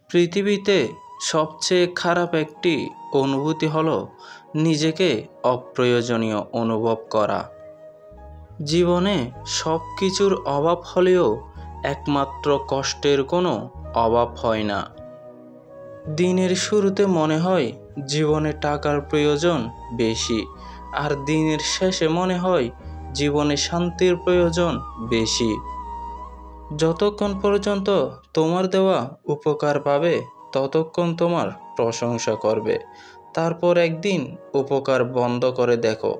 পৃথিবীতে সবচেয়ে খারাপ একটি অনুভূতি হলো নিজেকে অপ্রয়োজনীয় অনুভব করা। জীবনে সব কিছুর অভাব হলেও একমাত্র কষ্টের কোনো অভাব হয় না। দিনের শুরুতে মনে হয় জীবনে টাকার প্রয়োজন বেশি, আর দিনের শেষে মনে হয় জীবনে শান্তির প্রয়োজন বেশি। যতক্ষণ পর্যন্ত তোমার দেওয়া উপকার পাবে ততক্ষণ তোমার প্রশংসা করবে, তারপর একদিন উপকার বন্ধ করে দেখো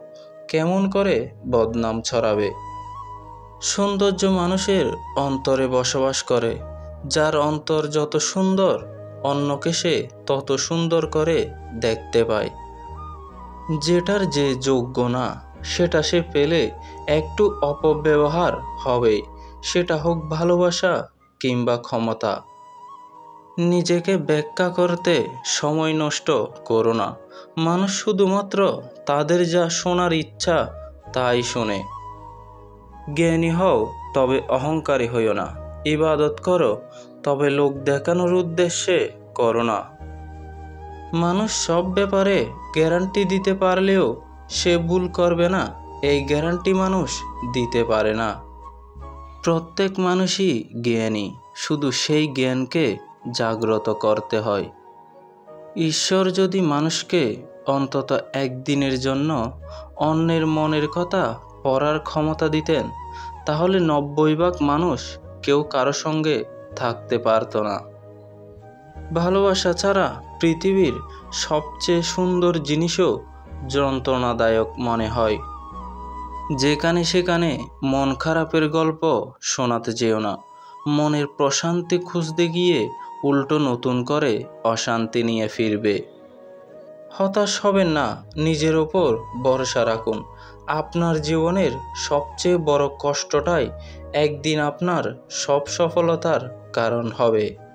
কেমন করে বদনাম ছড়াবে। সৌন্দর্য মানুষের অন্তরে বসবাস করে, যার অন্তর যত সুন্দর অন্যকে সে তত সুন্দর করে দেখতে পায়। যেটার যে যোগ্য না সেটা সে পেলে একটু অপব্যবহার হবেই, সেটা হোক ভালোবাসা কিংবা ক্ষমতা। নিজেকে ব্যাখ্যা করতে সময় নষ্ট করো না। মানুষ শুধুমাত্র তাদের যা শোনার ইচ্ছা তাই শোনে। জ্ঞানী হও তবে অহংকারী হইও না। ইবাদত করো তবে লোক দেখানোর উদ্দেশ্যে করো না। মানুষ সব ব্যাপারে গ্যারান্টি দিতে পারলেও সে ভুল করবে না, এই গ্যারান্টি মানুষ দিতে পারে না। প্রত্যেক মানুষই জ্ঞানী, শুধু সেই জ্ঞানকে জাগ্রত করতে হয়। ঈশ্বর যদি মানুষকে অন্তত একদিনের জন্য অন্যের মনের কথা পড়ার ক্ষমতা দিতেন, তাহলে 90 ভাগ মানুষ কেউ কারো সঙ্গে থাকতে পারত না। ভালোবাসা ছাড়া পৃথিবীর সবচেয়ে সুন্দর জিনিসও যন্ত্রণাদায়ক মনে হয়। যেখানে সেখানে মন খারাপের গল্প শোনাতে যেও না। মনের প্রশান্তি খুঁজতে গিয়ে উল্টো নতুন করে অশান্তি নিয়ে ফিরবে। হতাশ হবেন না, নিজের ওপর ভরসা রাখুন। আপনার জীবনের সবচেয়ে বড় কষ্টটাই একদিন আপনার সব সফলতার কারণ হবে।